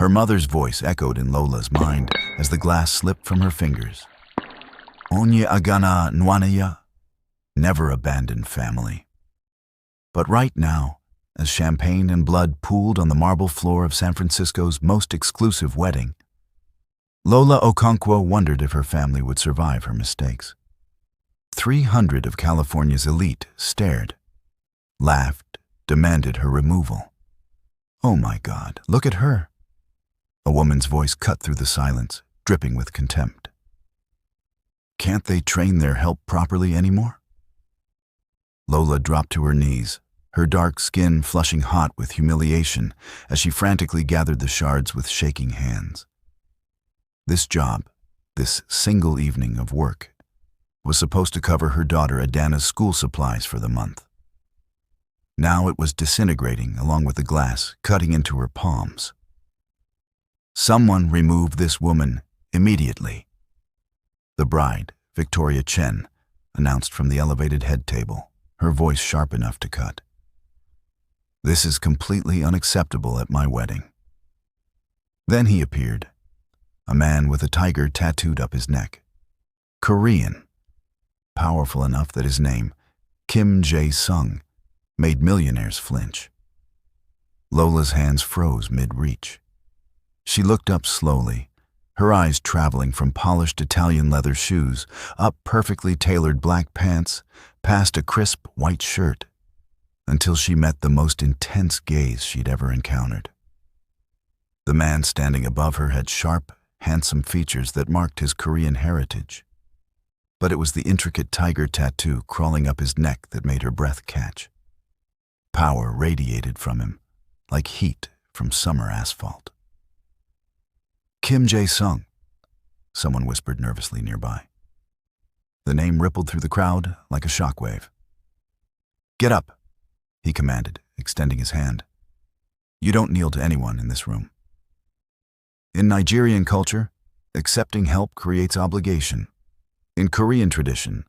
Her mother's voice echoed in Lola's mind as the glass slipped from her fingers. Onye agana nwanaya, never abandon family. But right now, as champagne and blood pooled on the marble floor of San Francisco's most exclusive wedding, Lola Okonkwo wondered if her family would survive her mistakes. 300 of California's elite stared, laughed, demanded her removal. Oh my God, look at her. A woman's voice cut through the silence, dripping with contempt. Can't they train their help properly anymore? Lola dropped to her knees, her dark skin flushing hot with humiliation as she frantically gathered the shards with shaking hands. This job, this single evening of work, was supposed to cover her daughter Adana's school supplies for the month. Now it was disintegrating along with the glass cutting into her palms. Someone remove this woman immediately. The bride, Victoria Chen, announced from the elevated head table, her voice sharp enough to cut. This is completely unacceptable at my wedding. Then he appeared, a man with a tiger tattooed up his neck. Korean, powerful enough that his name, Kim Jae-sung, made millionaires flinch. Lola's hands froze mid-reach. She looked up slowly, her eyes traveling from polished Italian leather shoes, up perfectly tailored black pants, past a crisp white shirt, until she met the most intense gaze she'd ever encountered. The man standing above her had sharp, handsome features that marked his Korean heritage. But it was the intricate tiger tattoo crawling up his neck that made her breath catch. Power radiated from him, like heat from summer asphalt. Kim Jae-sung, someone whispered nervously nearby. The name rippled through the crowd like a shockwave. Get up, he commanded, extending his hand. You don't kneel to anyone in this room. In Nigerian culture, accepting help creates obligation. In Korean tradition,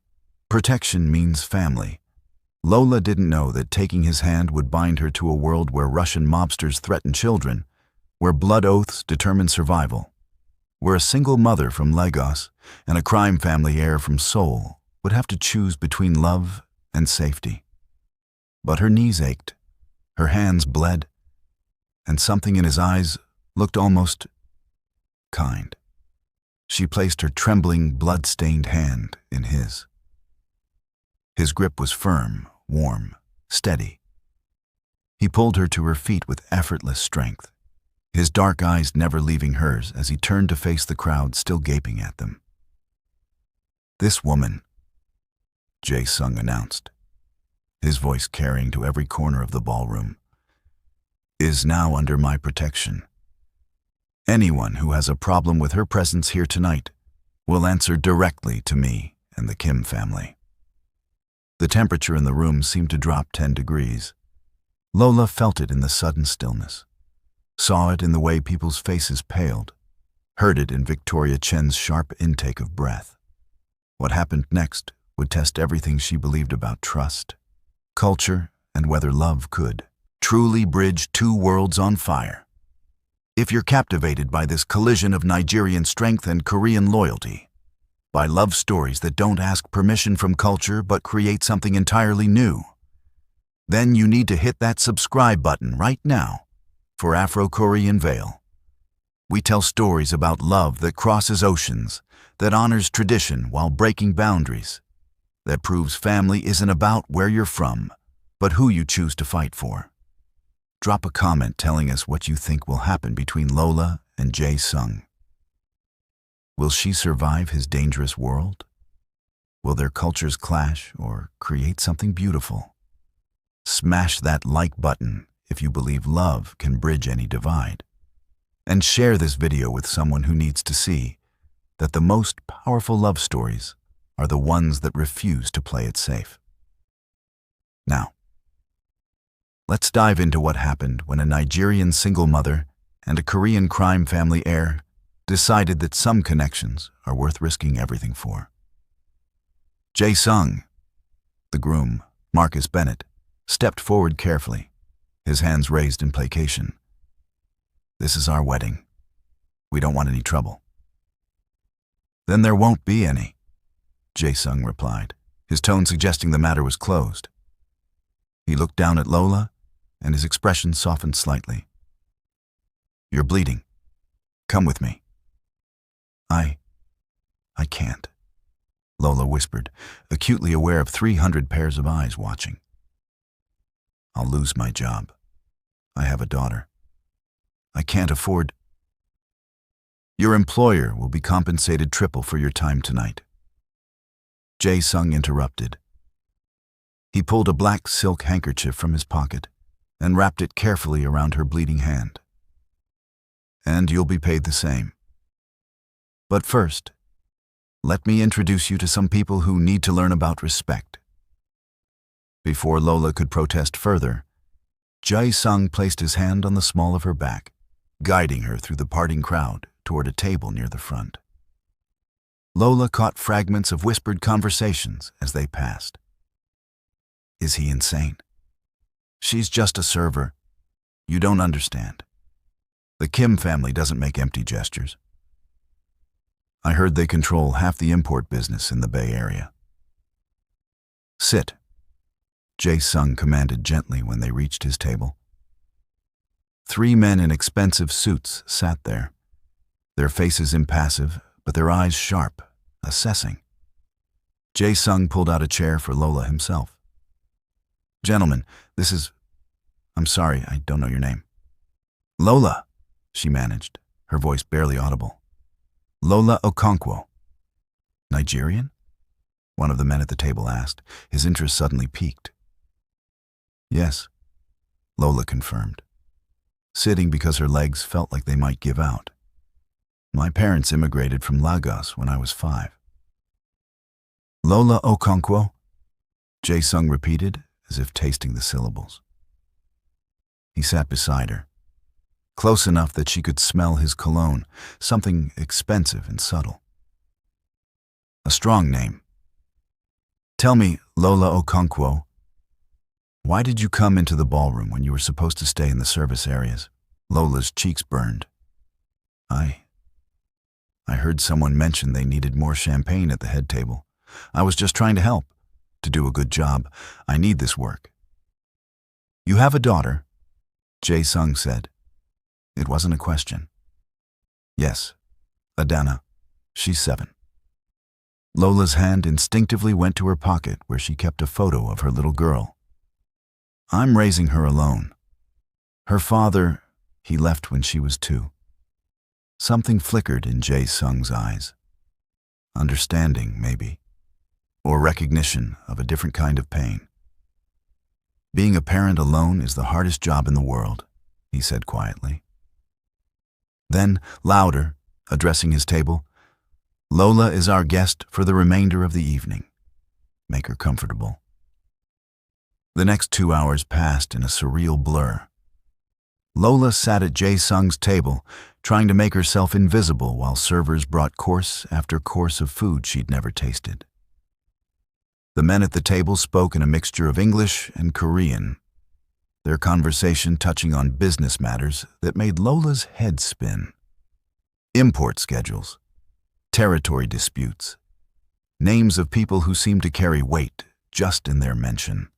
protection means family. Lola didn't know that taking his hand would bind her to a world where Russian mobsters threaten children, where blood oaths determine survival, where a single mother from Lagos and a crime family heir from Seoul would have to choose between love and safety. But her knees ached, her hands bled, and something in his eyes looked almost kind. She placed her trembling, blood-stained hand in his. His grip was firm, warm, steady. He pulled her to her feet with effortless strength, his dark eyes never leaving hers as he turned to face the crowd still gaping at them. This woman, Jae-sung announced, his voice carrying to every corner of the ballroom, is now under my protection. Anyone who has a problem with her presence here tonight will answer directly to me and the Kim family. The temperature in the room seemed to drop 10 degrees. Lola felt it in the sudden stillness, saw it in the way people's faces paled, heard it in Victoria Chen's sharp intake of breath. What happened next would test everything she believed about trust, culture, and whether love could truly bridge two worlds on fire. If you're captivated by this collision of Nigerian strength and Korean loyalty, by love stories that don't ask permission from culture but create something entirely new, then you need to hit that subscribe button right now for Afro-Korean Veil. We tell stories about love that crosses oceans, that honors tradition while breaking boundaries, that proves family isn't about where you're from, but who you choose to fight for. Drop a comment telling us what you think will happen between Lola and Jae-sung. Will she survive his dangerous world? Will their cultures clash or create something beautiful? Smash that like button if you believe love can bridge any divide. And share this video with someone who needs to see that the most powerful love stories are the ones that refuse to play it safe. Now, let's dive into what happened when a Nigerian single mother and a Korean crime family heir decided that some connections are worth risking everything for. Jae-sung, the groom, Marcus Bennett, stepped forward carefully, his hands raised in placation. This is our wedding. We don't want any trouble." "Then there won't be any," Jae-sung replied, his tone suggesting the matter was closed. He looked down at Lola, and his expression softened slightly. "You're bleeding. Come with me." I can't," Lola whispered, acutely aware of 300 pairs of eyes watching. "I'll lose my job. I have a daughter. I can't afford—" "Your employer will be compensated triple for your time tonight," Jae-sung interrupted. He pulled a black silk handkerchief from his pocket and wrapped it carefully around her bleeding hand. "And you'll be paid the same. But first, let me introduce you to some people who need to learn about respect." Before Lola could protest further, Jae-sung placed his hand on the small of her back, guiding her through the parting crowd toward a table near the front. Lola caught fragments of whispered conversations as they passed. "Is he insane? She's just a server. You don't understand. The Kim family doesn't make empty gestures. I heard they control half the import business in the Bay Area." "Sit," Jae-sung commanded gently when they reached his table. 3 men in expensive suits sat there, their faces impassive, but their eyes sharp, assessing. Jae-sung pulled out a chair for Lola himself. "Gentlemen, this is— I'm sorry, I don't know your name." "Lola," she managed, her voice barely audible. "Lola Okonkwo." "Nigerian?" one of the men at the table asked, his interest suddenly piqued. "Yes," Lola confirmed, sitting because her legs felt like they might give out. "My parents immigrated from Lagos when I was 5. "Lola Okonkwo," Jae-sung repeated, as if tasting the syllables. He sat beside her, close enough that she could smell his cologne, something expensive and subtle. "A strong name. Tell me, Lola Okonkwo, why did you come into the ballroom when you were supposed to stay in the service areas?" Lola's cheeks burned. I heard someone mention they needed more champagne at the head table. I was just trying to help, to do a good job. I need this work." "You have a daughter?" Jae-sung said. It wasn't a question. "Yes, Adana. She's 7. Lola's hand instinctively went to her pocket where she kept a photo of her little girl. "I'm raising her alone. Her father, he left when she was 2. Something flickered in Jae-sung's eyes. Understanding, maybe, or recognition of a different kind of pain. "Being a parent alone is the hardest job in the world," he said quietly. Then, louder, addressing his table, "Lola is our guest for the remainder of the evening. Make her comfortable." The next 2 hours passed in a surreal blur. Lola sat at Jae-sung's table, trying to make herself invisible while servers brought course after course of food she'd never tasted. The men at the table spoke in a mixture of English and Korean, their conversation touching on business matters that made Lola's head spin. Import schedules, territory disputes, names of people who seemed to carry weight just in their mention.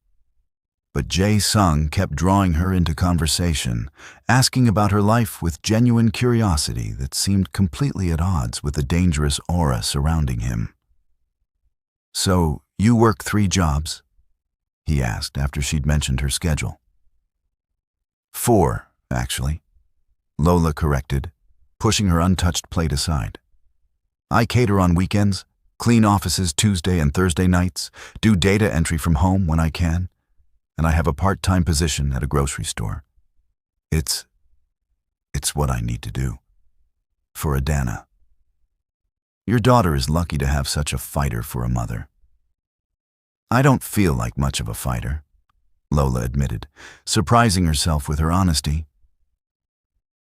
But Jae-sung kept drawing her into conversation, asking about her life with genuine curiosity that seemed completely at odds with the dangerous aura surrounding him. "So, you work 3 jobs?" he asked after she'd mentioned her schedule. 4, actually, Lola corrected, pushing her untouched plate aside. "I cater on weekends, clean offices Tuesday and Thursday nights, do data entry from home when I can, and I have a part-time position at a grocery store. It's what I need to do. For Adana. Your daughter is lucky to have such a fighter for a mother." "I don't feel like much of a fighter," Lola admitted, surprising herself with her honesty.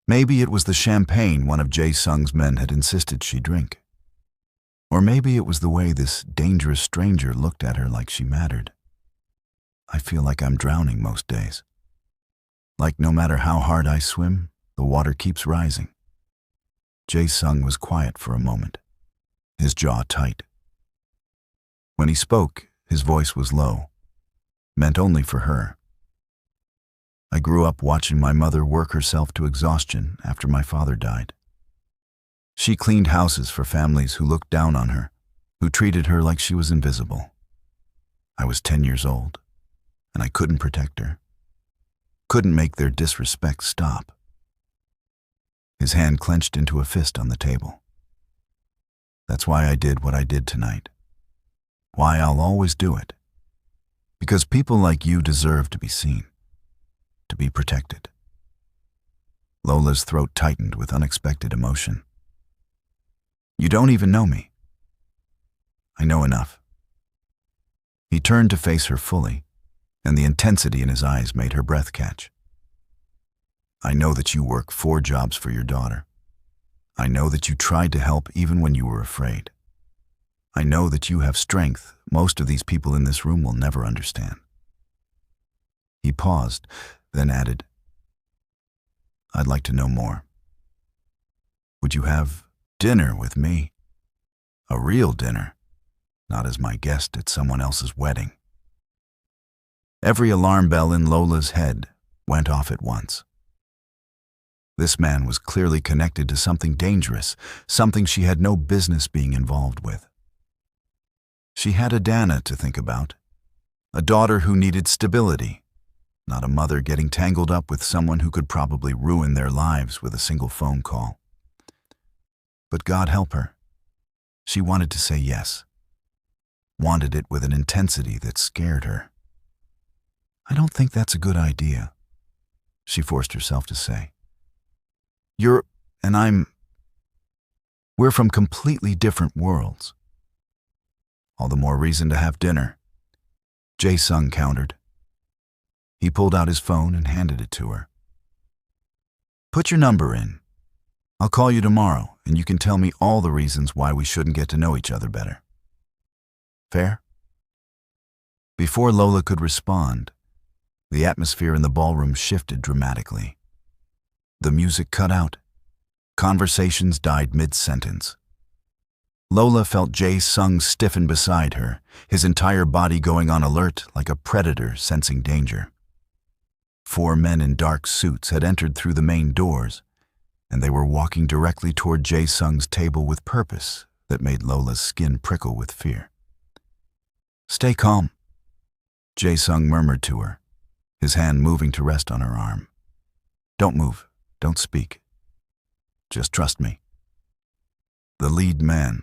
Maybe it was the champagne one of Jae-sung's men had insisted she drink. Or maybe it was the way this dangerous stranger looked at her like she mattered. "I feel like I'm drowning most days. Like no matter how hard I swim, The water keeps rising. Jae-sung was quiet for a moment, his jaw tight. When he spoke, his voice was low, meant only for her. I grew up watching my mother work herself to exhaustion after my father died. She cleaned houses for families who looked down on her, who treated her like she was invisible. I was 10 years old, and I couldn't protect her, couldn't make their disrespect stop. His hand clenched into a fist on the table. That's why I did what I did tonight. Why I'll always do it. Because people like you deserve to be seen, to be protected. Lola's throat tightened with unexpected emotion. You don't even know me. I know enough. He turned to face her fully, and the intensity in his eyes made her breath catch. I know that you work 4 jobs for your daughter. I know that you tried to help even when you were afraid. I know that you have strength most of these people in this room will never understand. He paused, then added, I'd like to know more. Would you have dinner with me? A real dinner, not as my guest at someone else's wedding. Every alarm bell in Lola's head went off at once. This man was clearly connected to something dangerous, something she had no business being involved with. She had a Dana to think about, a daughter who needed stability, not a mother getting tangled up with someone who could probably ruin their lives with a single phone call. But God help her. She wanted to say yes, wanted it with an intensity that scared her. I don't think that's a good idea, she forced herself to say. We're from completely different worlds. All the more reason to have dinner, Jae-sung countered. He pulled out his phone and handed it to her. Put your number in. I'll call you tomorrow, and you can tell me all the reasons why we shouldn't get to know each other better. Fair? Before Lola could respond, the atmosphere in the ballroom shifted dramatically. The music cut out. Conversations died mid-sentence. Lola felt Jae-sung stiffen beside her, his entire body going on alert like a predator sensing danger. 4 men in dark suits had entered through the main doors, and they were walking directly toward Jae-sung's table with purpose that made Lola's skin prickle with fear. Stay calm, Jae-sung murmured to her, his hand moving to rest on her arm. Don't move, don't speak. Just trust me. The lead man,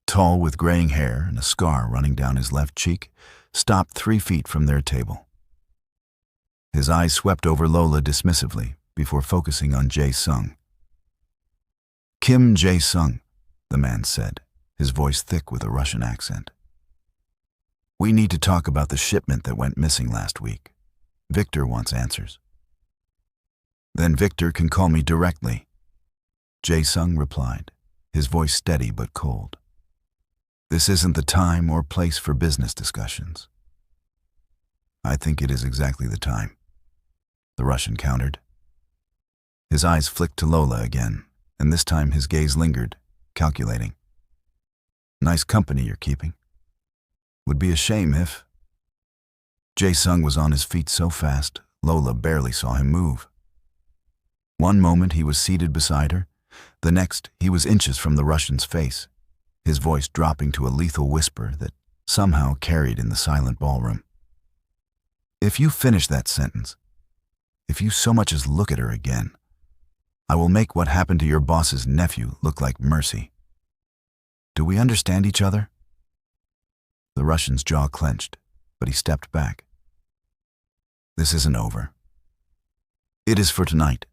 tall with graying hair and a scar running down his left cheek, stopped 3 feet from their table. His eyes swept over Lola dismissively before focusing on Jae-sung. Kim Jae-sung, the man said, his voice thick with a Russian accent. We need to talk about the shipment that went missing last week. Victor wants answers. Then Victor can call me directly, Jae-sung replied, his voice steady but cold. This isn't the time or place for business discussions. I think it is exactly the time, the Russian countered. His eyes flicked to Lola again, and this time his gaze lingered, calculating. Nice company you're keeping. Would be a shame if... Jae-sung was on his feet so fast, Lola barely saw him move. One moment he was seated beside her, the next he was inches from the Russian's face, his voice dropping to a lethal whisper that somehow carried in the silent ballroom. If you finish that sentence, if you so much as look at her again, I will make what happened to your boss's nephew look like mercy. Do we understand each other? The Russian's jaw clenched, but he stepped back. This isn't over. It is for tonight.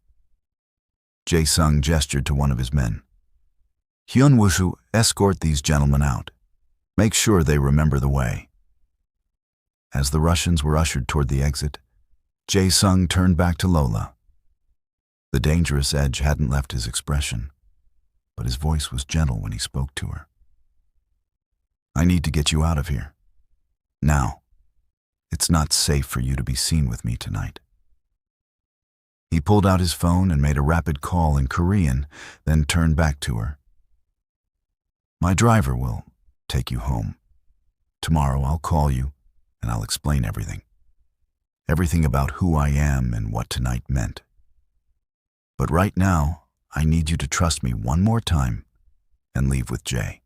Jae-sung gestured to one of his men. Hyun-woo, escort these gentlemen out. Make sure they remember the way. As the Russians were ushered toward the exit, Jae-sung turned back to Lola. The dangerous edge hadn't left his expression, but his voice was gentle when he spoke to her. I need to get you out of here. Now. It's not safe for you to be seen with me tonight. He pulled out his phone and made a rapid call in Korean, then turned back to her. My driver will take you home. Tomorrow I'll call you and I'll explain everything. Everything about who I am and what tonight meant. But right now, I need you to trust me one more time and leave with Jae.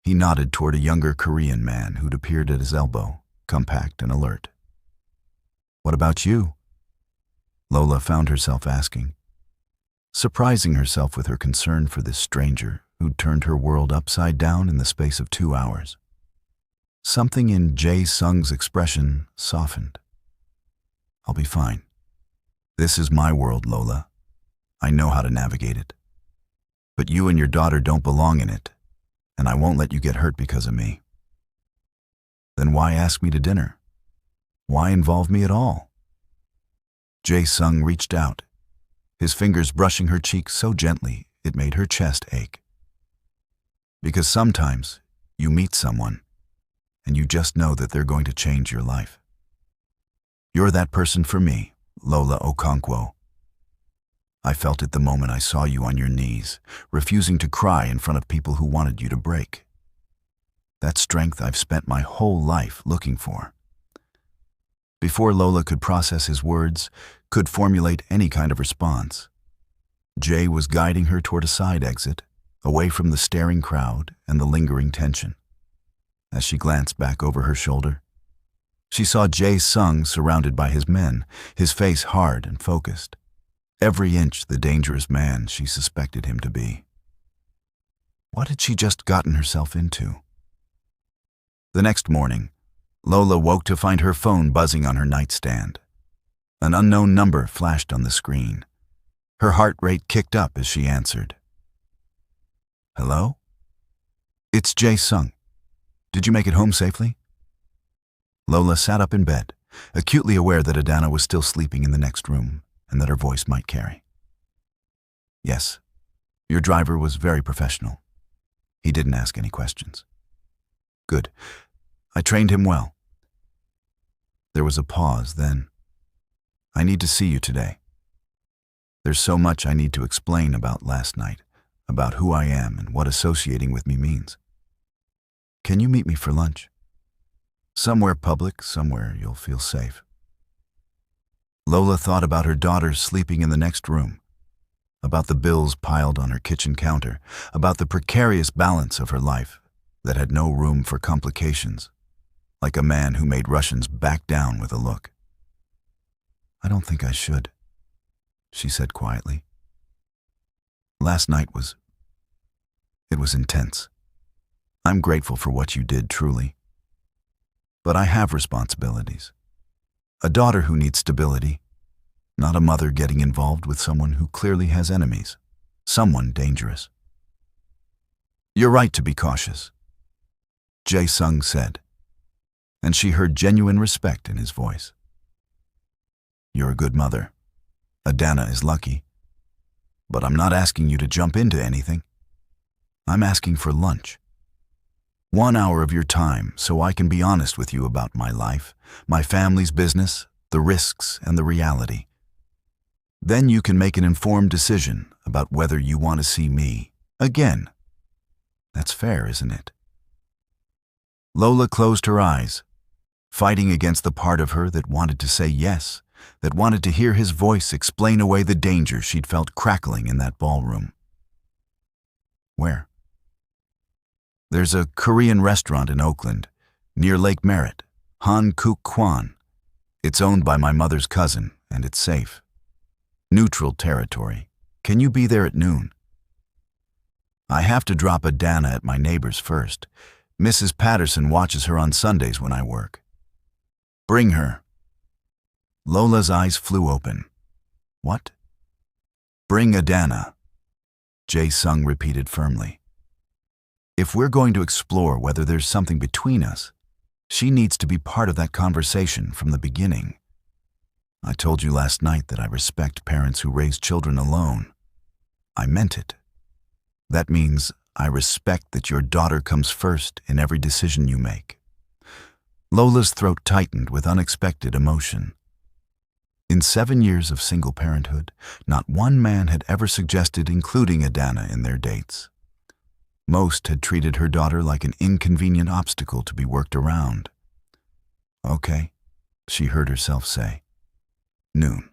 He nodded toward a younger Korean man who'd appeared at his elbow, compact and alert. What about you? Lola found herself asking, surprising herself with her concern for this stranger who'd turned her world upside down in the space of 2 hours. Something in Jae-sung's expression softened. I'll be fine. This is my world, Lola. I know how to navigate it. But you and your daughter don't belong in it, and I won't let you get hurt because of me. Then why ask me to dinner? Why involve me at all? Jae-sung reached out, his fingers brushing her cheek so gently it made her chest ache. Because sometimes you meet someone and you just know that they're going to change your life. You're that person for me, Lola Okonkwo. I felt it the moment I saw you on your knees, refusing to cry in front of people who wanted you to break. That strength I've spent my whole life looking for. Before Lola could process his words, could formulate any kind of response, Jae was guiding her toward a side exit, away from the staring crowd and the lingering tension. As she glanced back over her shoulder, she saw Jae-sung surrounded by his men, his face hard and focused, every inch the dangerous man she suspected him to be. What had she just gotten herself into? The next morning, Lola woke to find her phone buzzing on her nightstand. An unknown number flashed on the screen. Her heart rate kicked up as she answered. Hello? It's Jae-sung. Did you make it home safely? Lola sat up in bed, acutely aware that Adana was still sleeping in the next room and that her voice might carry. Yes, your driver was very professional. He didn't ask any questions. Good. I trained him well. There was a pause, then. I need to see you today. There's so much I need to explain about last night, about who I am and what associating with me means. Can you meet me for lunch? Somewhere public, somewhere you'll feel safe. Lola thought about her daughter sleeping in the next room, about the bills piled on her kitchen counter, about the precarious balance of her life that had no room for complications, like a man who made Russians back down with a look. I don't think I should, she said quietly. Last night was intense. I'm grateful for what you did, truly. But I have responsibilities. A daughter who needs stability, not a mother getting involved with someone who clearly has enemies, someone dangerous. You're right to be cautious, Jae-sung said, and she heard genuine respect in his voice. You're a good mother. Adana is lucky. But I'm not asking you to jump into anything. I'm asking for lunch. 1 hour of your time so I can be honest with you about my life, my family's business, the risks and the reality. Then you can make an informed decision about whether you want to see me again. That's fair, isn't it? Lola closed her eyes, fighting against the part of her that wanted to say yes, that wanted to hear his voice explain away the danger she'd felt crackling in that ballroom. Where? There's a Korean restaurant in Oakland, near Lake Merritt, Han Kuk Kwan. It's owned by my mother's cousin, and it's safe. Neutral territory. Can you be there at noon? I have to drop Adana at my neighbor's first. Mrs. Patterson watches her on Sundays when I work. Bring her. Lola's eyes flew open. What? Bring Adana, Jae-sung repeated firmly. If we're going to explore whether there's something between us, she needs to be part of that conversation from the beginning. I told you last night that I respect parents who raise children alone. I meant it. That means I respect that your daughter comes first in every decision you make. Lola's throat tightened with unexpected emotion. In 7 years of single parenthood, not one man had ever suggested including Adana in their dates. Most had treated her daughter like an inconvenient obstacle to be worked around. "Okay," she heard herself say. "Noon.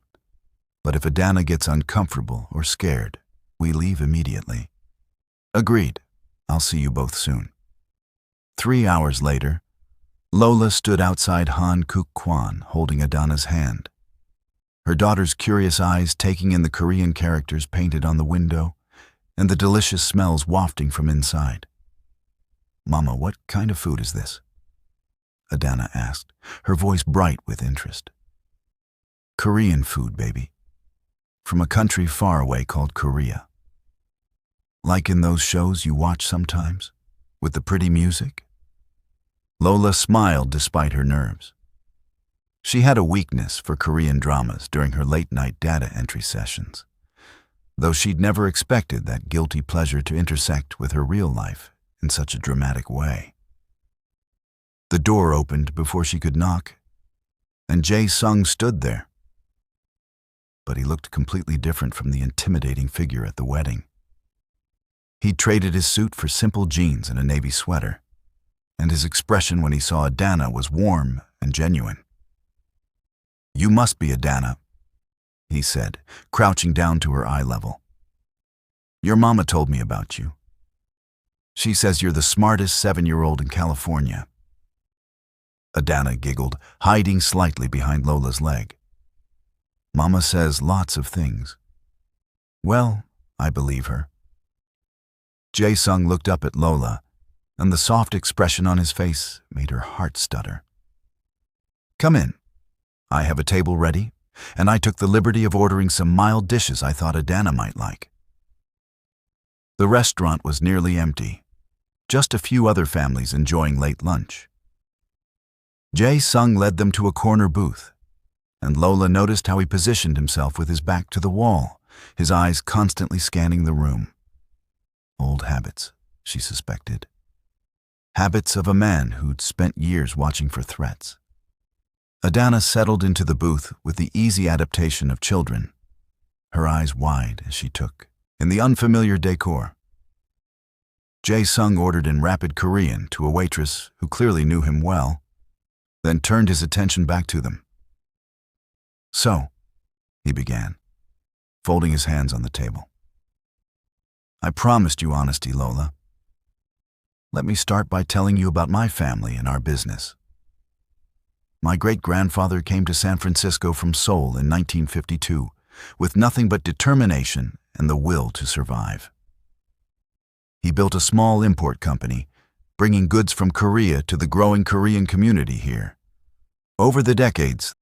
But if Adana gets uncomfortable or scared, we leave immediately." "Agreed. I'll see you both soon." 3 hours later, Lola stood outside Han Kuk Kwan holding Adana's hand. Her daughter's curious eyes taking in the Korean characters painted on the window and the delicious smells wafting from inside. "Mama, what kind of food is this?" Adana asked, her voice bright with interest. "Korean food, baby. From a country far away called Korea. Like in those shows you watch sometimes, with the pretty music?" Lola smiled despite her nerves. She had a weakness for Korean dramas during her late-night data entry sessions, though she'd never expected that guilty pleasure to intersect with her real life in such a dramatic way. The door opened before she could knock, and Jae-sung stood there. But he looked completely different from the intimidating figure at the wedding. He'd traded his suit for simple jeans and a navy sweater, and his expression when he saw Adana was warm and genuine. "You must be Adana," he said, crouching down to her eye level. "Your mama told me about you. She says you're the smartest 7-year-old in California." Adana giggled, hiding slightly behind Lola's leg. "Mama says lots of things." "Well, I believe her." Jae-sung looked up at Lola, and the soft expression on his face made her heart stutter. "Come in. I have a table ready, and I took the liberty of ordering some mild dishes I thought Adana might like." The restaurant was nearly empty, just a few other families enjoying late lunch. Jae-sung led them to a corner booth, and Lola noticed how he positioned himself with his back to the wall, his eyes constantly scanning the room. Old habits, she suspected. Habits of a man who'd spent years watching for threats. Adana settled into the booth with the easy adaptation of children, her eyes wide as she took in the unfamiliar decor. Jae-sung ordered in rapid Korean to a waitress who clearly knew him well, then turned his attention back to them. "So," he began, folding his hands on the table. "I promised you honesty, Lola. Let me start by telling you about my family and our business. My great-grandfather came to San Francisco from Seoul in 1952 with nothing but determination and the will to survive. He built a small import company, bringing goods from Korea to the growing Korean community here. Over the decades,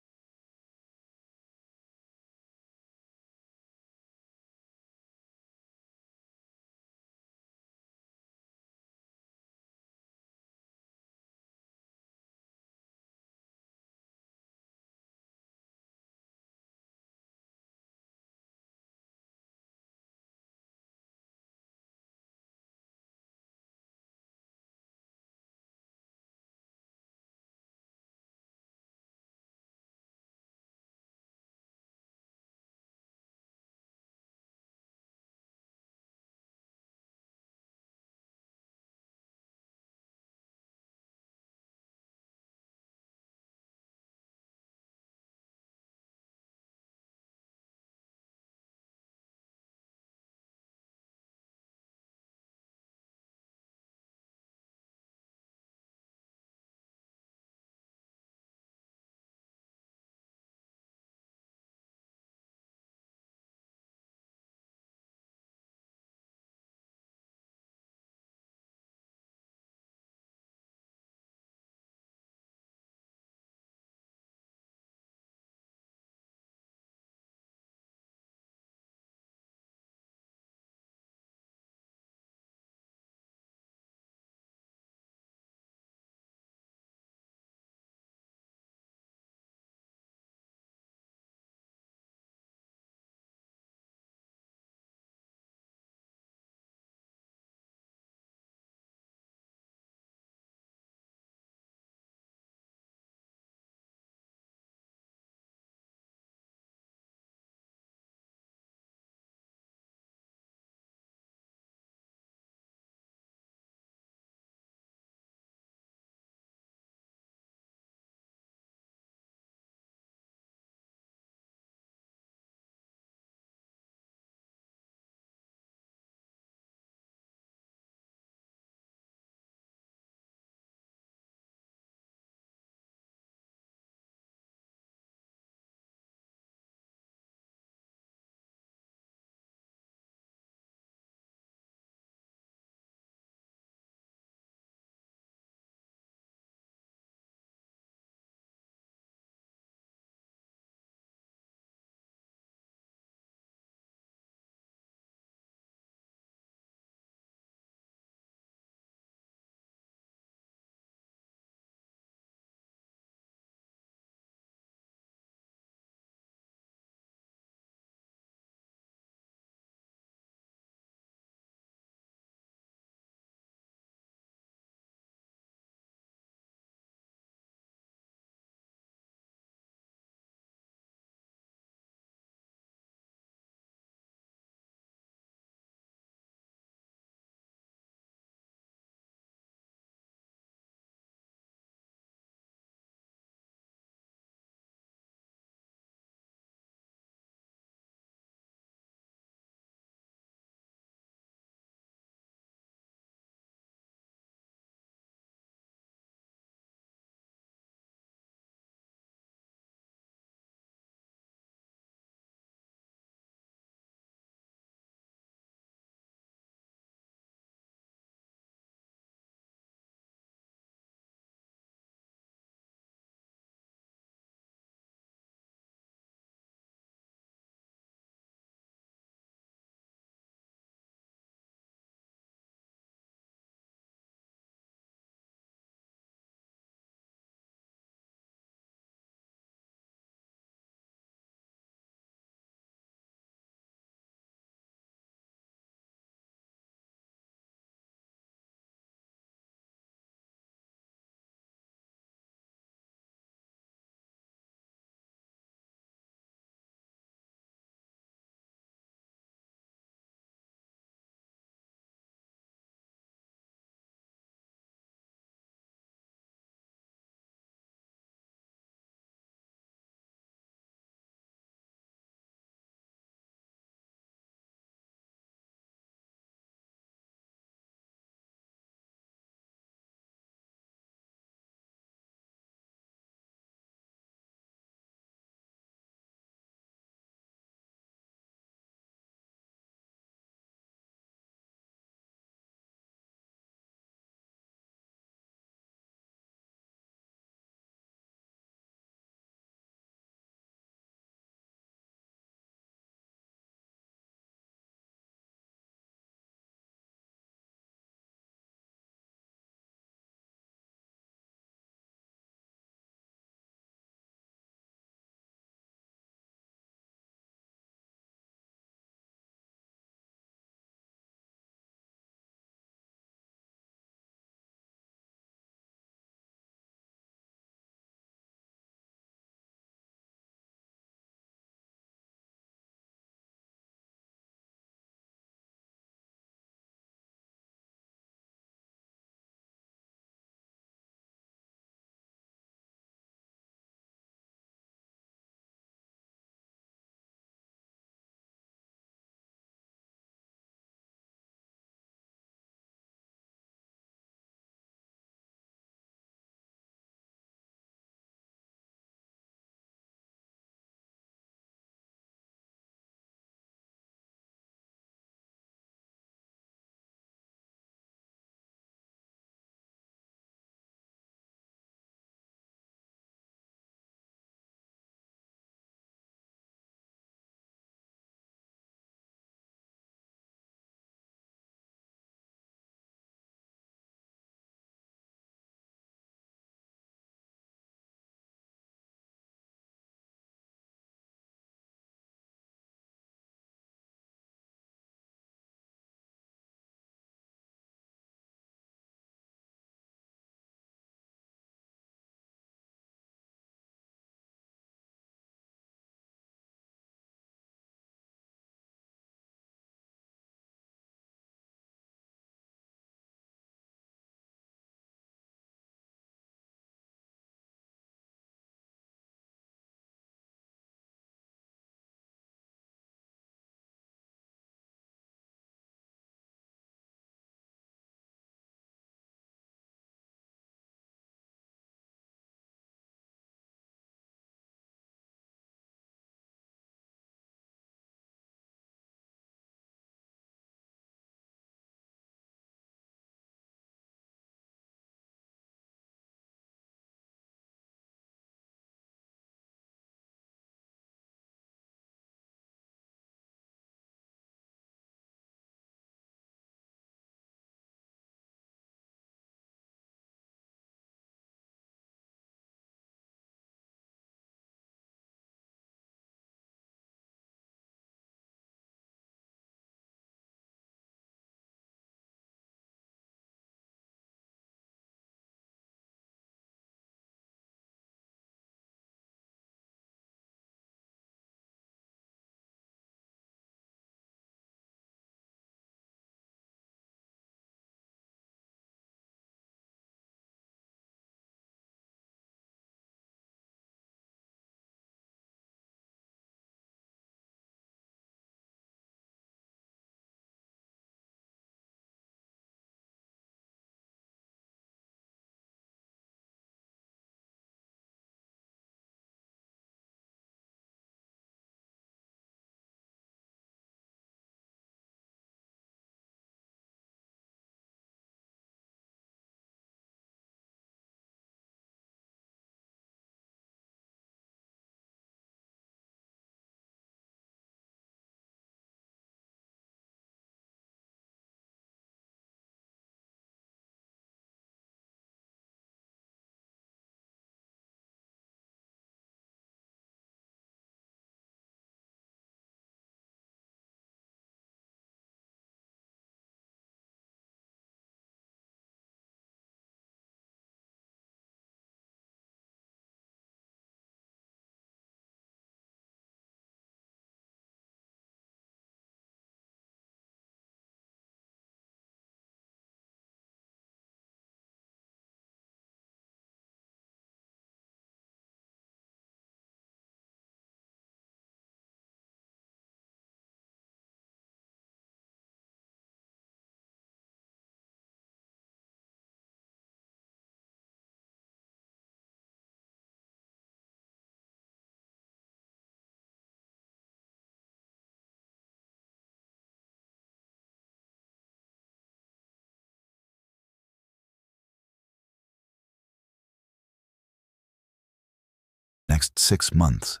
next 6 months.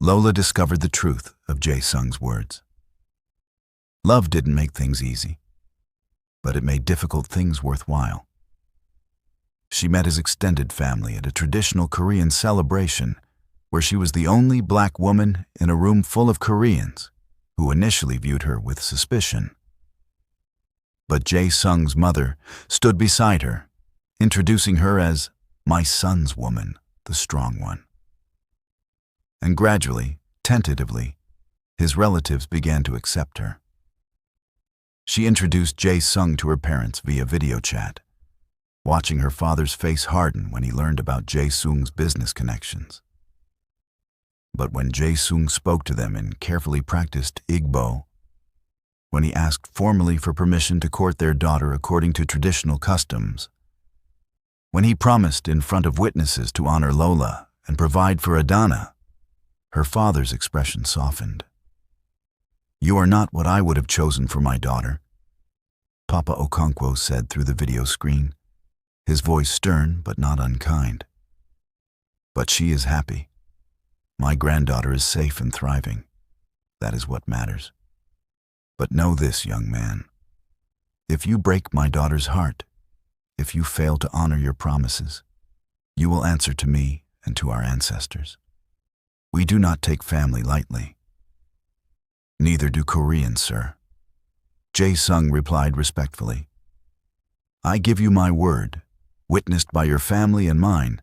Lola discovered the truth of Jae-sung's words. Love didn't make things easy, but it made difficult things worthwhile. She met his extended family at a traditional Korean celebration where she was the only black woman in a room full of Koreans who initially viewed her with suspicion. But Jae-sung's mother stood beside her, introducing her as "my son's woman, the strong one." And gradually, tentatively, his relatives began to accept her. She introduced Jae-sung to her parents via video chat, watching her father's face harden when he learned about Jae-sung's business connections. But when Jae-sung spoke to them in carefully practiced Igbo, when he asked formally for permission to court their daughter according to traditional customs, when he promised in front of witnesses to honor Lola and provide for Adana, her father's expression softened. "You are not what I would have chosen for my daughter," Papa Okonkwo said through the video screen, his voice stern but not unkind. "But she is happy. My granddaughter is safe and thriving. That is what matters. But know this, young man. If you break my daughter's heart, if you fail to honor your promises, you will answer to me and to our ancestors. We do not take family lightly." "Neither do Koreans, sir," Jae-sung replied respectfully. "I give you my word, witnessed by your family and mine,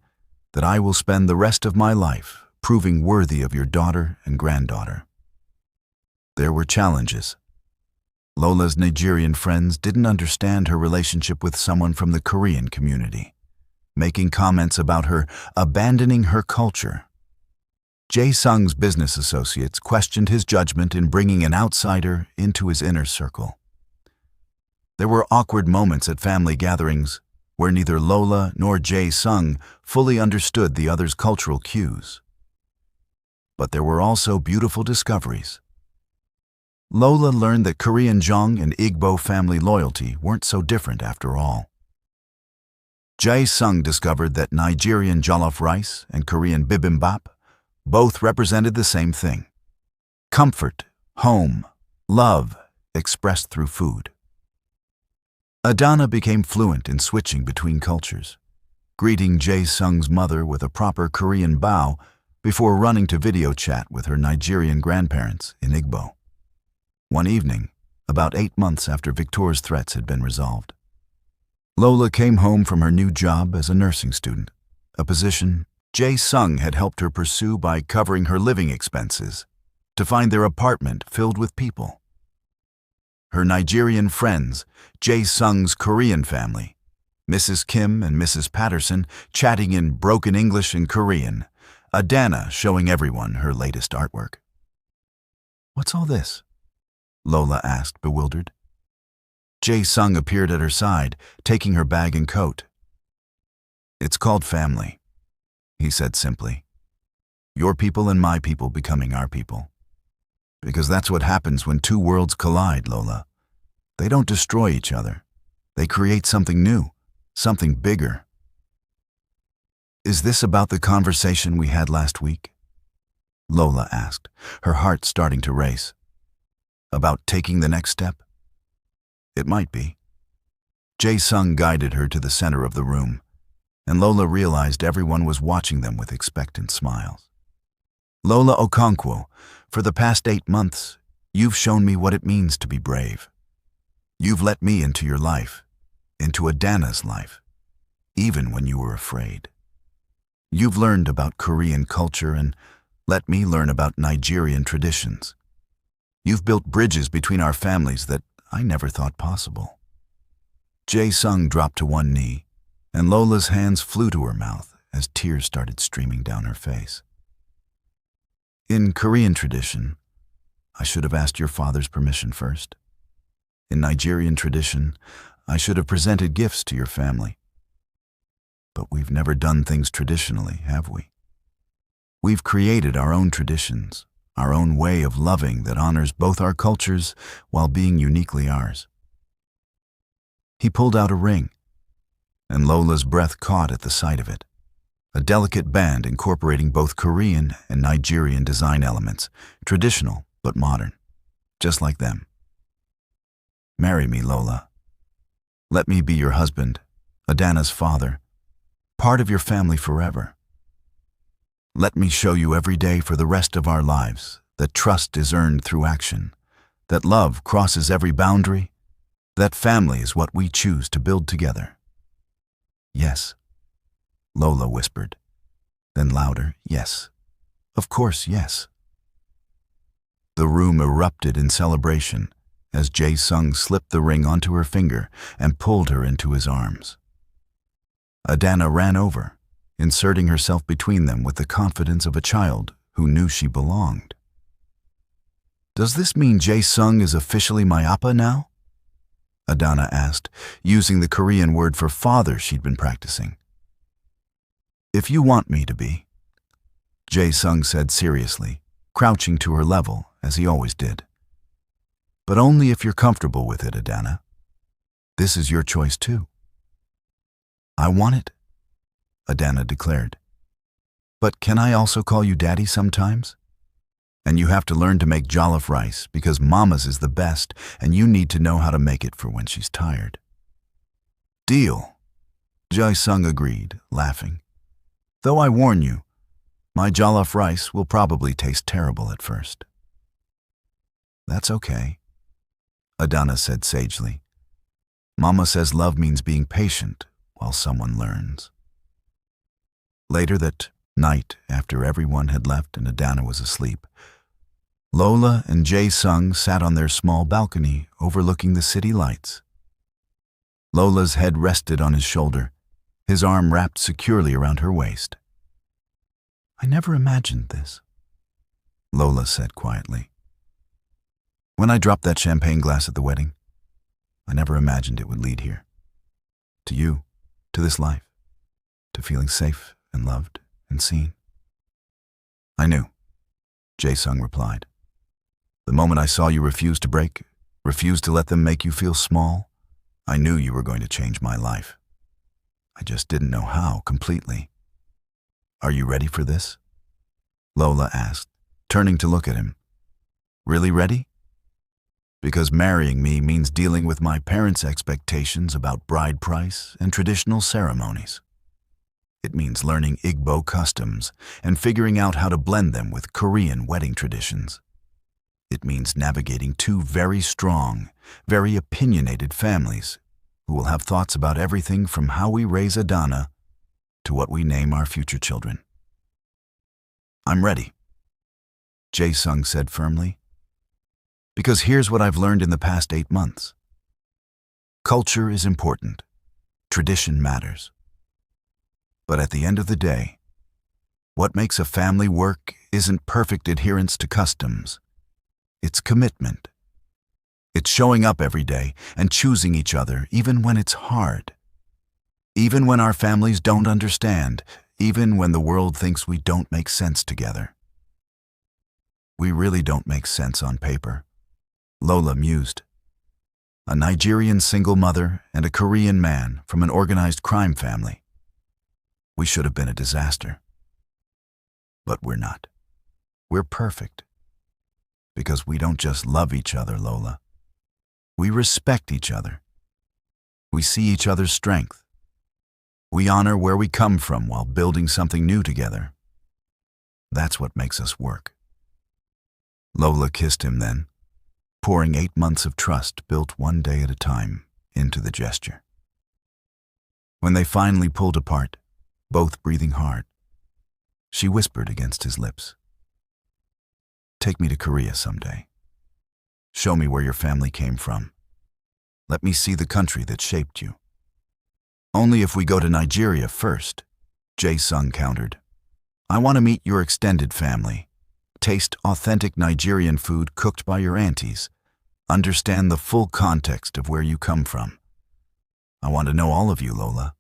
that I will spend the rest of my life proving worthy of your daughter and granddaughter." There were challenges. Lola's Nigerian friends didn't understand her relationship with someone from the Korean community, making comments about her abandoning her culture. Jae-sung's business associates questioned his judgment in bringing an outsider into his inner circle. There were awkward moments at family gatherings where neither Lola nor Jae-sung fully understood the other's cultural cues. But there were also beautiful discoveries. Lola learned that Korean Jong and Igbo family loyalty weren't so different after all. Jae-sung discovered that Nigerian jollof rice and Korean bibimbap both represented the same thing: comfort, home, love expressed through food. Adana became fluent in switching between cultures, greeting Jae-sung's mother with a proper Korean bow before running to video chat with her Nigerian grandparents in Igbo. One evening, about 8 months after Victor's threats had been resolved, Lola came home from her new job as a nursing student, a position Jae-sung had helped her pursue by covering her living expenses, to find their apartment filled with people. Her Nigerian friends, Jae-sung's Korean family, Mrs. Kim and Mrs. Patterson chatting in broken English and Korean, Adana showing everyone her latest artwork. "What's all this?" Lola asked, bewildered. Jae-sung appeared at her side, taking her bag and coat. "It's called family," he said simply. "Your people and my people becoming our people. Because that's what happens when two worlds collide, Lola. They don't destroy each other. They create something new, something bigger." "Is this about the conversation we had last week?" Lola asked, her heart starting to race. "About taking the next step?" "It might be." Jae-sung guided her to the center of the room, and Lola realized everyone was watching them with expectant smiles. "Lola Okonkwo, for the past 8 months, you've shown me what it means to be brave. You've let me into your life, into Adana's life, even when you were afraid. You've learned about Korean culture and let me learn about Nigerian traditions. You've built bridges between our families that I never thought possible." Jae-sung dropped to one knee, and Lola's hands flew to her mouth as tears started streaming down her face. "In Korean tradition, I should have asked your father's permission first. In Nigerian tradition, I should have presented gifts to your family. But we've never done things traditionally, have we? We've created our own traditions, our own way of loving that honors both our cultures while being uniquely ours." He pulled out a ring, and Lola's breath caught at the sight of it. a delicate band incorporating both Korean and Nigerian design elements, traditional but modern, just like them. Marry me, Lola. Let me be your husband, Adana's father, part of your family forever. Let me show you every day for the rest of our lives that trust is earned through action, that love crosses every boundary, that family is what we choose to build together. Yes, Lola whispered. Then louder, yes. Of course, yes. The room erupted in celebration as Jae-sung slipped the ring onto her finger and pulled her into his arms. Adana ran over, inserting herself between them with the confidence of a child who knew she belonged. Does this mean Jae-sung is officially my appa now? Adana asked, using the Korean word for father she'd been practicing. If you want me to be, Jae-sung said seriously, crouching to her level as he always did. But only if you're comfortable with it, Adana. This is your choice too. I want it, Adana declared. But can I also call you Daddy sometimes? And you have to learn to make jollof rice because Mama's is the best and you need to know how to make it for when she's tired. Deal, Jae-sung agreed, laughing. Though I warn you, my jollof rice will probably taste terrible at first. That's okay, Adana said sagely. Mama says love means being patient while someone learns. Later that night, after everyone had left and Adana was asleep, Lola and Jae-sung sat on their small balcony overlooking the city lights. Lola's head rested on his shoulder, his arm wrapped securely around her waist. I never imagined this, Lola said quietly. When I dropped that champagne glass at the wedding, I never imagined it would lead here. To you, to this life, to feeling safe and loved and seen. I knew, Jae-sung replied. The moment I saw you refuse to break, refuse to let them make you feel small, I knew you were going to change my life. I just didn't know how completely. Are you ready for this? Lola asked, turning to look at him. Really ready? Because marrying me means dealing with my parents' expectations about bride price and traditional ceremonies. It means learning Igbo customs and figuring out how to blend them with Korean wedding traditions. It means navigating two very strong, very opinionated families who will have thoughts about everything from how we raise Adana to what we name our future children. I'm ready, Jae-sung said firmly. Because here's what I've learned in the past 8 months. Culture is important. Tradition matters. But at the end of the day, what makes a family work isn't perfect adherence to customs. It's commitment. It's showing up every day and choosing each other even when it's hard. Even when our families don't understand, even when the world thinks we don't make sense together. We really don't make sense on paper, Lola mused. A Nigerian single mother and a Korean man from an organized crime family. We should have been a disaster. But we're not. We're perfect. Because we don't just love each other, Lola. We respect each other. We see each other's strength. We honor where we come from while building something new together. That's what makes us work. Lola kissed him then, pouring 8 months of trust built one day at a time into the gesture. When they finally pulled apart, both breathing hard, she whispered against his lips. Take me to Korea someday. Show me where your family came from. Let me see the country that shaped you. Only if we go to Nigeria first, Jae-sung countered. I want to meet your extended family, taste authentic Nigerian food cooked by your aunties, understand the full context of where you come from. I want to know all of you, Lola,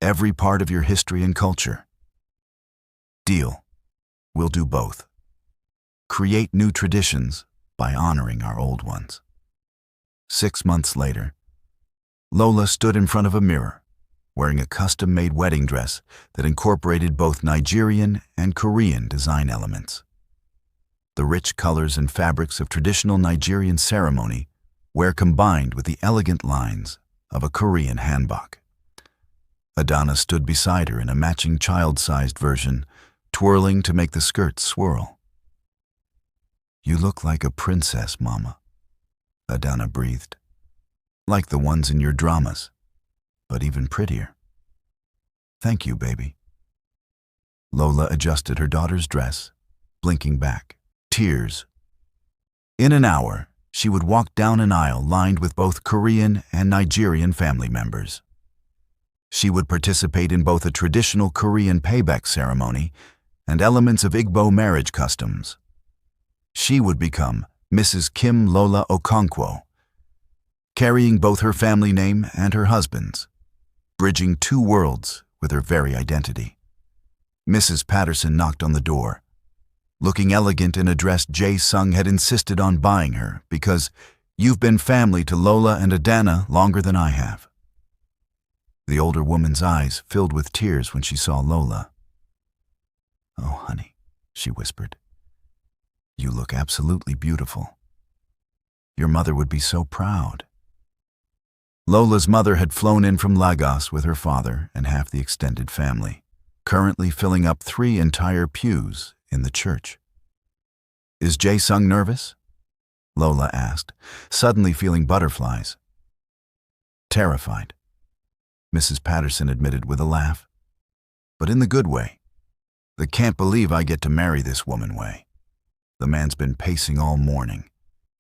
every part of your history and culture. Deal. We'll do both. Create new traditions by honoring our old ones. 6 months later, Lola stood in front of a mirror, wearing a custom-made wedding dress that incorporated both Nigerian and Korean design elements. The rich colors and fabrics of traditional Nigerian ceremony were combined with the elegant lines of a Korean hanbok. Adana stood beside her in a matching child-sized version, twirling to make the skirts swirl. "You look like a princess, Mama," Adana breathed. "Like the ones in your dramas, but even prettier." "Thank you, baby." Lola adjusted her daughter's dress, blinking back. Tears. In an hour, she would walk down an aisle lined with both Korean and Nigerian family members. She would participate in both a traditional Korean payback ceremony and elements of Igbo marriage customs. She would become Mrs. Kim Lola Okonkwo, carrying both her family name and her husband's, bridging two worlds with her very identity. Mrs. Patterson knocked on the door. Looking elegant in a dress Jae-sung had insisted on buying her because "You've been family to Lola and Adana longer than I have." The older woman's eyes filled with tears when she saw Lola. "Oh, honey," she whispered. "You look absolutely beautiful. Your mother would be so proud." Lola's mother had flown in from Lagos with her father and half the extended family, currently filling up 3 entire pews in the church. "Is Jae-sung nervous?" Lola asked, suddenly feeling butterflies. "Terrified," Mrs. Patterson admitted with a laugh. "But in the good way. The can't believe I get to marry this woman way." The man's been pacing all morning.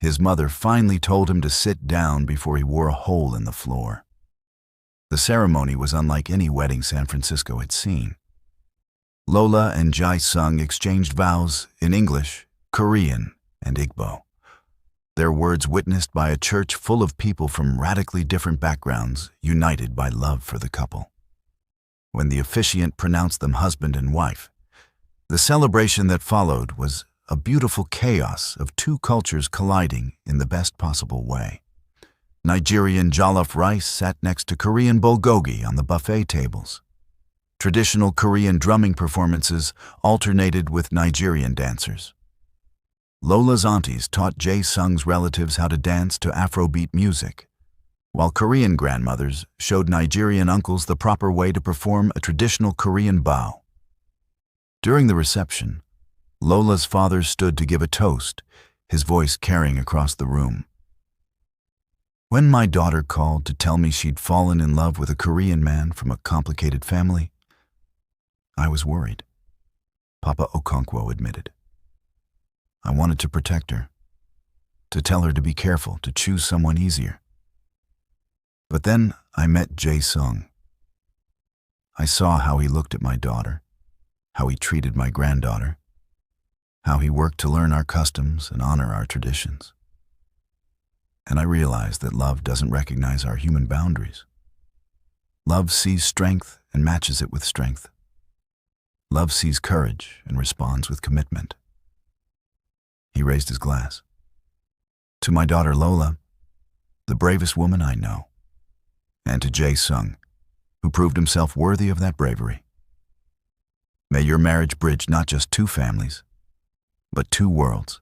His mother finally told him to sit down before he wore a hole in the floor. The ceremony was unlike any wedding San Francisco had seen. Lola and Jae-sung exchanged vows in English, Korean, and Igbo. Their words witnessed by a church full of people from radically different backgrounds, united by love for the couple. When the officiant pronounced them husband and wife, the celebration that followed was a beautiful chaos of two cultures colliding in the best possible way. Nigerian jollof rice sat next to Korean bulgogi on the buffet tables. Traditional Korean drumming performances alternated with Nigerian dancers. Lola's aunties taught Jae-sung's relatives how to dance to Afrobeat music, while Korean grandmothers showed Nigerian uncles the proper way to perform a traditional Korean bow. During the reception, Lola's father stood to give a toast, his voice carrying across the room. "When my daughter called to tell me she'd fallen in love with a Korean man from a complicated family, I was worried," Papa Okonkwo admitted. "I wanted to protect her, to tell her to be careful, to choose someone easier. But then I met Jae-sung. I saw how he looked at my daughter, how he treated my granddaughter, how he worked to learn our customs and honor our traditions. And I realized that love doesn't recognize our human boundaries. Love sees strength and matches it with strength. Love sees courage and responds with commitment." He raised his glass. "To my daughter Lola, the bravest woman I know, and to Jae-sung, who proved himself worthy of that bravery. May your marriage bridge not just 2 families, but 2 worlds.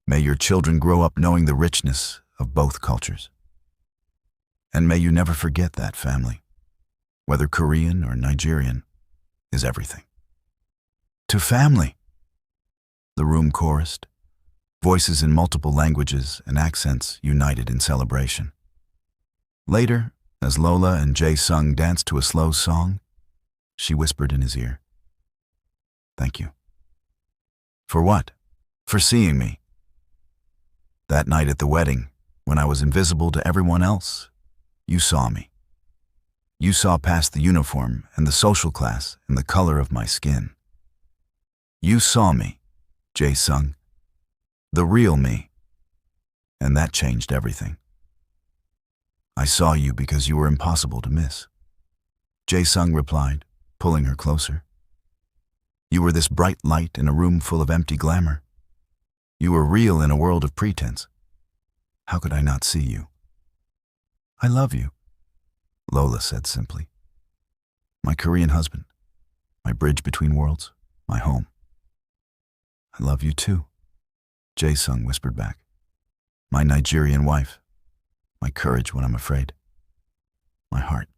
May your children grow up knowing the richness of both cultures. And may you never forget that family, whether Korean or Nigerian, is everything." "To family!" The room chorused, voices in multiple languages and accents united in celebration. Later, as Lola and Jae-sung danced to a slow song, she whispered in his ear, "Thank you." "For what?" "For seeing me. That night at the wedding, when I was invisible to everyone else, you saw me. You saw past the uniform and the social class and the color of my skin. You saw me, Jae-sung, the real me, and that changed everything. I saw you because you were impossible to miss." Jae-sung replied, pulling her closer. "You were this bright light in a room full of empty glamour. You were real in a world of pretense. How could I not see you?" "I love you," Lola said simply. My Korean husband, my bridge between worlds, my home. I love you too, Jae-sung whispered back. My Nigerian wife, my courage when I'm afraid, my heart.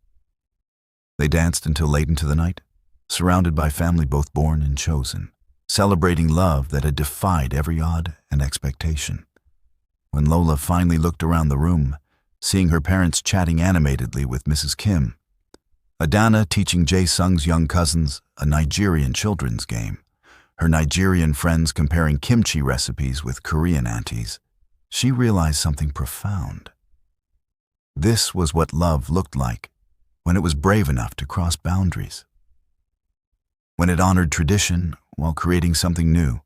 They danced until late into the night, surrounded by family both born and chosen, celebrating love that had defied every odd and expectation. When Lola finally looked around the room, seeing her parents chatting animatedly with Mrs. Kim, Adana teaching Jae-sung's young cousins a Nigerian children's game, her Nigerian friends comparing kimchi recipes with Korean aunties, she realized something profound. This was what love looked like when it was brave enough to cross boundaries, when it honored tradition while creating something new,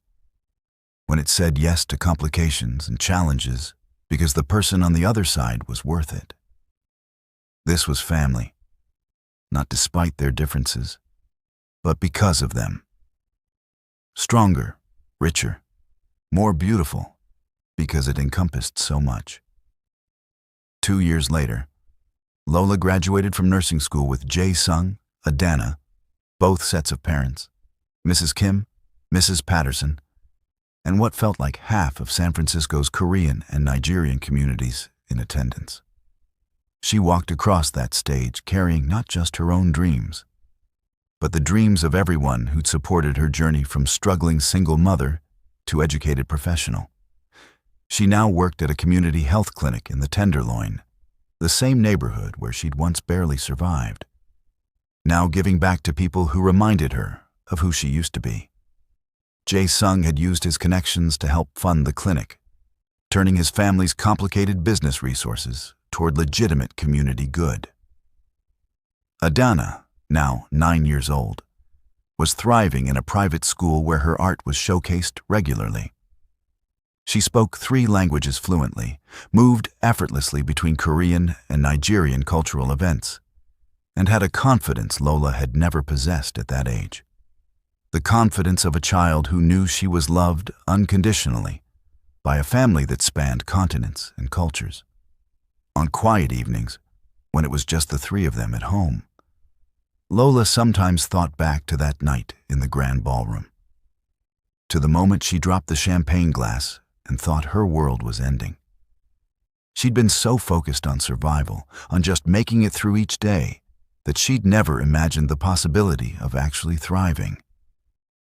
when it said yes to complications and challenges because the person on the other side was worth it. This was family, not despite their differences, but because of them. Stronger, richer, more beautiful, because it encompassed so much. 2 years later, Lola graduated from nursing school with Jae-sung, Adana, both sets of parents, Mrs. Kim, Mrs. Patterson, and what felt like half of San Francisco's Korean and Nigerian communities in attendance. She walked across that stage carrying not just her own dreams, but the dreams of everyone who'd supported her journey from struggling single mother to educated professional. She now worked at a community health clinic in the Tenderloin, the same neighborhood where she'd once barely survived, now giving back to people who reminded her of who she used to be. Jae-sung had used his connections to help fund the clinic, turning his family's complicated business resources toward legitimate community good. Adana, now 9 years old, was thriving in a private school where her art was showcased regularly. She spoke 3 languages fluently, moved effortlessly between Korean and Nigerian cultural events, and had a confidence Lola had never possessed at that age. The confidence of a child who knew she was loved unconditionally by a family that spanned continents and cultures. On quiet evenings, when it was just the 3 of them at home, Lola sometimes thought back to that night in the grand ballroom, to the moment she dropped the champagne glass and thought her world was ending. She'd been so focused on survival, on just making it through each day, that she'd never imagined the possibility of actually thriving.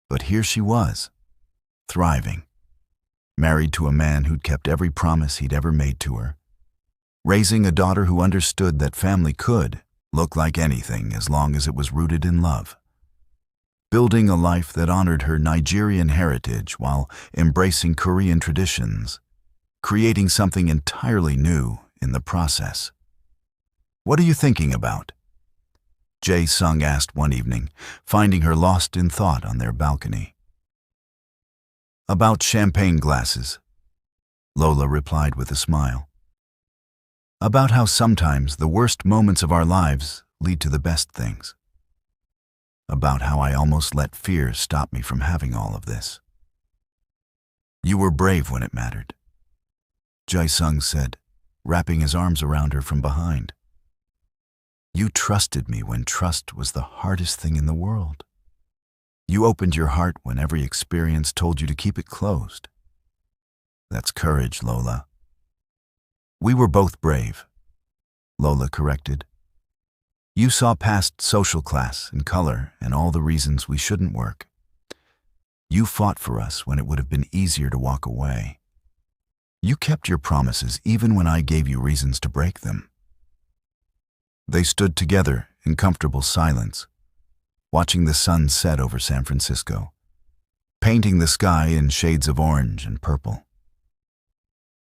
But here she was, thriving, married to a man who'd kept every promise he'd ever made to her, raising a daughter who understood that family could look like anything as long as it was rooted in love, building a life that honored her Nigerian heritage while embracing Korean traditions, creating something entirely new in the process. "What are you thinking about?" Jae-sung asked one evening, finding her lost in thought on their balcony. "About champagne glasses," Lola replied with a smile. "About how sometimes the worst moments of our lives lead to the best things. About how I almost let fear stop me from having all of this." "You were brave when it mattered," Jae-sung said, wrapping his arms around her from behind. "You trusted me when trust was the hardest thing in the world. You opened your heart when every experience told you to keep it closed. That's courage, Lola." "We were both brave," Lola corrected. "You saw past social class and color and all the reasons we shouldn't work. You fought for us when it would have been easier to walk away. You kept your promises even when I gave you reasons to break them." They stood together in comfortable silence, watching the sun set over San Francisco, painting the sky in shades of orange and purple.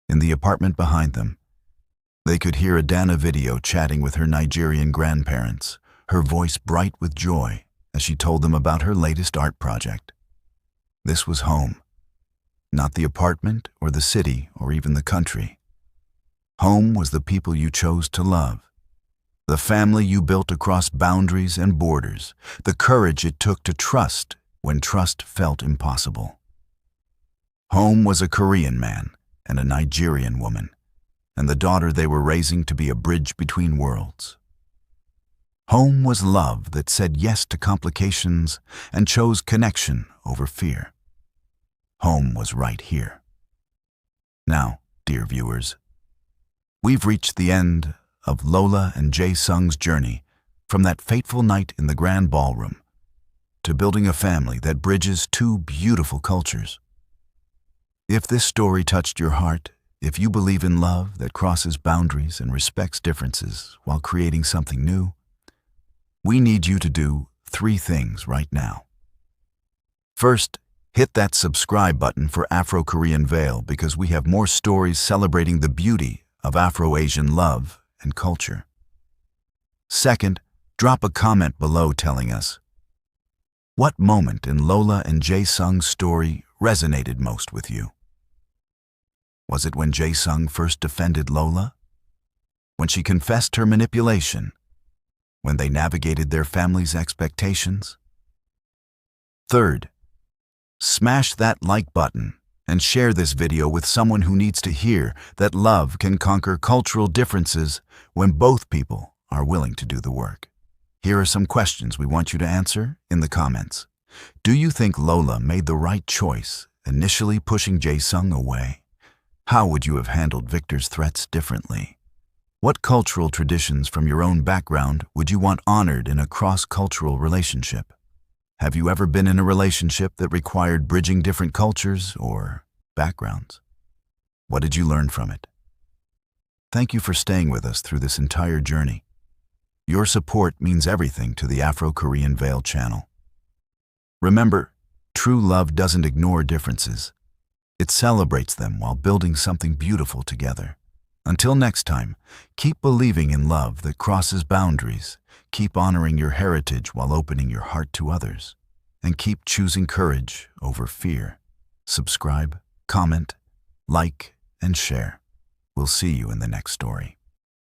In the apartment behind them, they could hear Adana Video chatting with her Nigerian grandparents, her voice bright with joy as she told them about her latest art project. This was home, not the apartment or the city or even the country. Home was the people you chose to love, the family you built across boundaries and borders, the courage it took to trust when trust felt impossible. Home was a Korean man and a Nigerian woman, and the daughter they were raising to be a bridge between worlds. Home was love that said yes to complications and chose connection over fear. Home was right here. Now, dear viewers, we've reached the end of Lola and Jae-sung's journey from that fateful night in the grand ballroom to building a family that bridges two beautiful cultures. If this story touched your heart, if you believe in love that crosses boundaries and respects differences while creating something new, we need you to do 3 things right now. First, hit that subscribe button for Afro-Korean Veil because we have more stories celebrating the beauty of Afro-Asian love and culture. Second, drop a comment below telling us what moment in Lola and Jae-sung's story resonated most with you. Was it when Jae-sung first defended Lola? When she confessed her manipulation? When they navigated their family's expectations? Third, smash that like button and share this video with someone who needs to hear that love can conquer cultural differences when both people are willing to do the work. Here are some questions we want you to answer in the comments. Do you think Lola made the right choice initially pushing Jae-sung away? How would you have handled Victor's threats differently? What cultural traditions from your own background would you want honored in a cross-cultural relationship? Have you ever been in a relationship that required bridging different cultures or backgrounds? What did you learn from it? Thank you for staying with us through this entire journey. Your support means everything to the Afro-Korean Veil channel. Remember, true love doesn't ignore differences. It celebrates them while building something beautiful together. Until next time, keep believing in love that crosses boundaries, keep honoring your heritage while opening your heart to others, and keep choosing courage over fear. Subscribe, comment, like, and share. We'll see you in the next story.